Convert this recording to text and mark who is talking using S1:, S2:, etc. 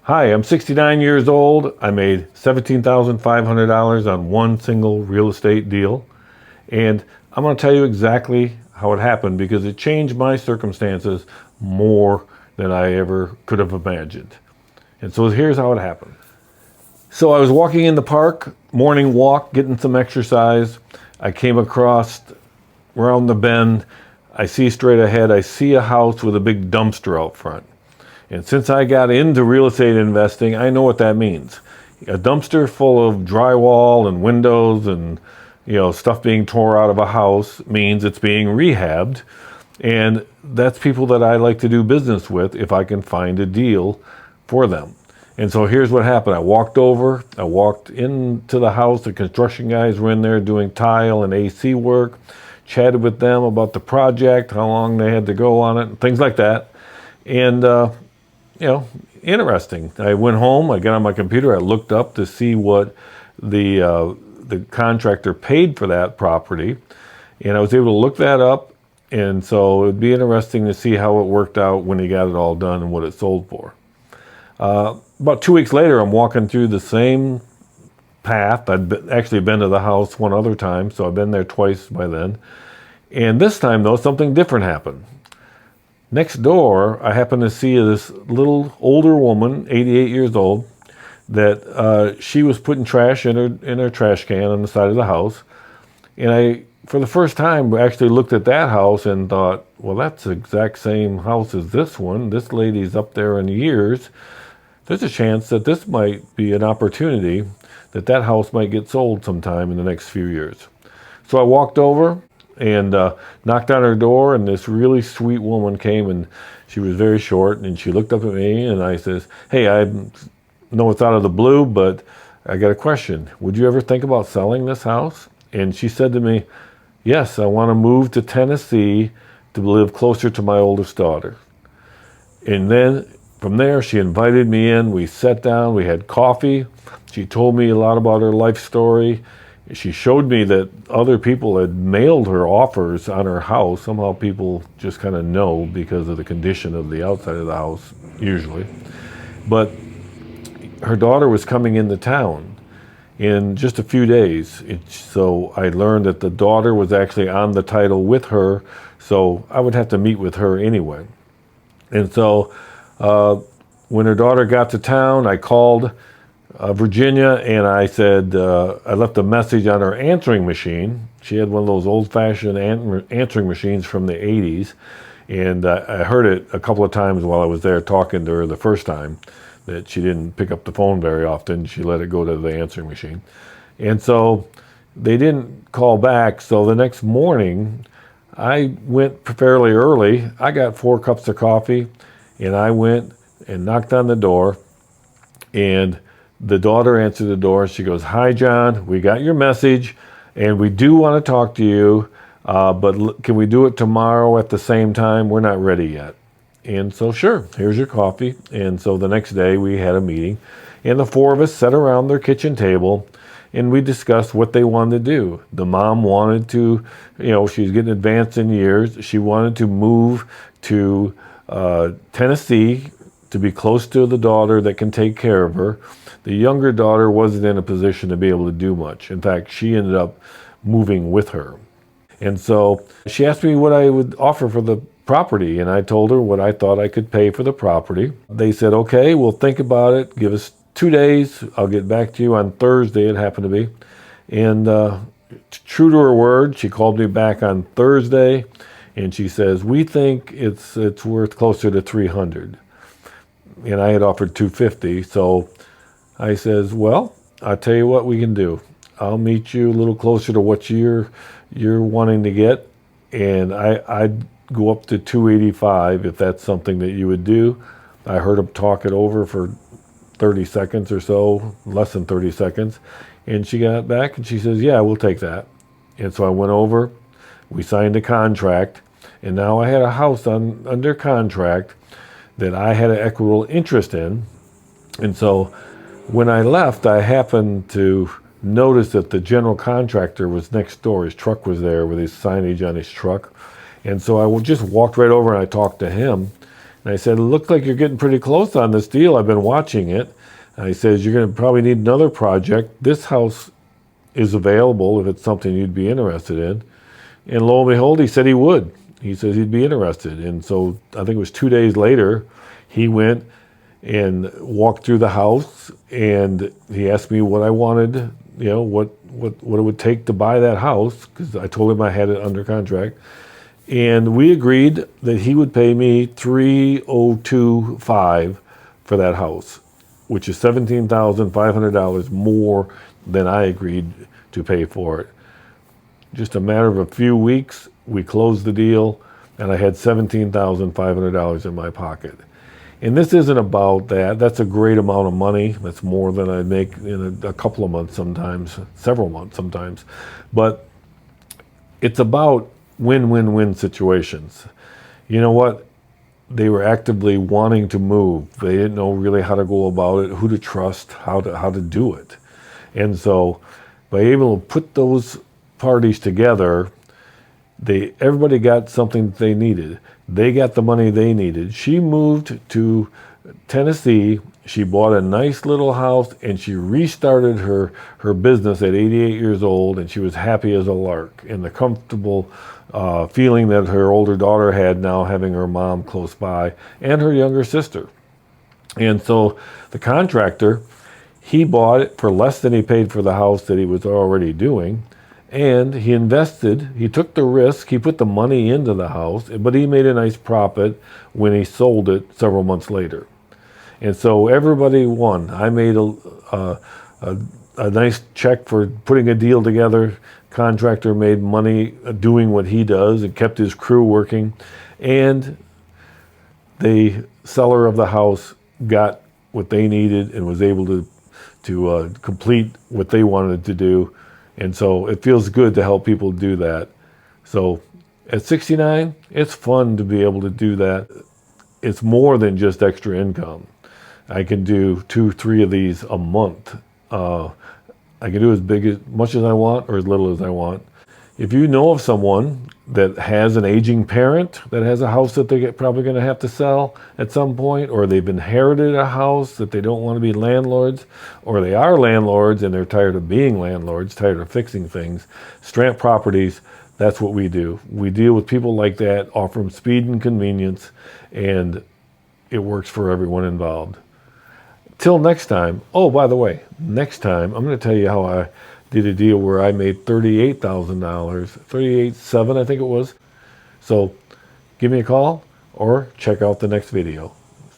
S1: Hi, I'm 69 years old. I made $17,500 on one single real estate deal. And I'm going to tell you exactly how it happened because it changed my circumstances more than I ever could have imagined. And so here's how it happened. So I was walking in the park, morning walk, getting some exercise. I came across around the bend. I see straight ahead, I see a house with a big dumpster out front. And since I got into real estate investing, I know what that means. A dumpster full of drywall and windows and stuff being tore out of a house means it's being rehabbed. And that's people that I like to do business with if I can find a deal for them. And so here's what happened. I walked into the house. The construction guys were in there doing tile and AC work, chatted with them about the project, how long they had to go on it, and things like that. And, interesting. I went home, I got on my computer, I looked up to see what the contractor paid for that property. And I was able to look that up. And so it'd be interesting to see how it worked out when he got it all done and what it sold for. About 2 weeks later, I'm walking through the same path. Actually been to the house one other time, so I've been there twice by then. And this time, though, something different happened. Next door, I happened to see this little older woman, 88 years old, that she was putting trash in her trash can on the side of the house. And I, for the first time, actually looked at that house and thought, well, that's the exact same house as this one. This lady's up there in years. There's a chance that this might be an opportunity that house might get sold sometime in the next few years. So I walked over and knocked on her door, and this really sweet woman came, and she was very short, and she looked up at me, and I says, hey, I know it's out of the blue, but I got a question. Would you ever think about selling this house? And she said to me, yes, I want to move to Tennessee to live closer to my oldest daughter. And then from there, she invited me in. We sat down, we had coffee. She told me a lot about her life story. She showed me that other people had mailed her offers on her house. Somehow people just kind of know because of the condition of the outside of the house, usually. But her daughter was coming into town in just a few days. So I learned that the daughter was actually on the title with her, so I would have to meet with her anyway. And so when her daughter got to town, I called Virginia, and I said, I left a message on her answering machine. She had one of those old-fashioned answering machines from the 80s, and I heard it a couple of times while I was there talking to her the first time, that she didn't pick up the phone very often. She let it go to the answering machine. And so they didn't call back, so the next morning, I went fairly early. I got 4 cups of coffee, and I went and knocked on the door, and the daughter answered the door. She goes, hi, John, we got your message, and we do want to talk to you, but can we do it tomorrow at the same time? We're not ready yet. And so, sure, here's your coffee. And so the next day we had a meeting, and the 4 of us sat around their kitchen table, and we discussed what they wanted to do. The mom wanted to, she's getting advanced in years. She wanted to move to Tennessee to be close to the daughter that can take care of her. The younger daughter wasn't in a position to be able to do much. In fact, she ended up moving with her. And so she asked me what I would offer for the property, and I told her what I thought I could pay for the property. They said, okay, we'll think about it. Give us 2 days. I'll get back to you on Thursday, it happened to be. And true to her word, she called me back on Thursday, and she says, we think it's worth closer to $300. And I had offered $250, so I says, well, I'll tell you what we can do. I'll meet you a little closer to what you're wanting to get, and I'd go up to $285 if that's something that you would do. I heard him talk it over for 30 seconds or so, less than 30 seconds, and she got back and she says, yeah, we'll take that. And so I went over, we signed a contract, and now I had a house under contract that I had an equitable interest in. And so when I left, I happened to notice that the general contractor was next door. His truck was there with his signage on his truck. And so I just walked right over and I talked to him. And I said, it looks like you're getting pretty close on this deal. I've been watching it. And I said, you're going to probably need another project. This house is available if it's something you'd be interested in. And lo and behold, he said he would. He says he'd be interested. And so I think it was 2 days later, he went and walked through the house, and he asked me what I wanted, what it would take to buy that house, because I told him I had it under contract. And we agreed that he would pay me $3,025 for that house, which is $17,500 more than I agreed to pay for it. Just a matter of a few weeks, we closed the deal, and I had $17,500 in my pocket. And this isn't about that. That's a great amount of money. That's more than I make in a couple of months sometimes, several months sometimes. But it's about win-win-win situations. You know what? They were actively wanting to move. They didn't know really how to go about it, who to trust, how to do it. And so by able to put those parties together, everybody got something that they needed. They got the money they needed. She moved to Tennessee. She bought a nice little house, and she restarted her business at 88 years old, and she was happy as a lark, and the comfortable feeling that her older daughter had now, having her mom close by and her younger sister. And so the contractor, he bought it for less than he paid for the house that he was already doing. And he invested, he took the risk, he put the money into the house, but he made a nice profit when he sold it several months later. And so everybody won. I made a nice check for putting a deal together. Contractor made money doing what he does and kept his crew working. And the seller of the house got what they needed and was able to complete what they wanted to do. And so it feels good to help people do that. So at 69, it's fun to be able to do that. It's more than just extra income. I can do 2, 3 of these a month. I can do as much as I want or as little as I want. If you know of someone that has an aging parent that has a house that they're probably going to have to sell at some point, or they've inherited a house that they don't want to be landlords, or they are landlords and they're tired of being landlords, tired of fixing things, Strant Properties, that's what we do. We deal with people like that, offer them speed and convenience, and it works for everyone involved. Till next time. Oh, by the way, next time I'm going to tell you how I did a deal where I made $38,000, $38,700 I think it was. So give me a call or check out the next video.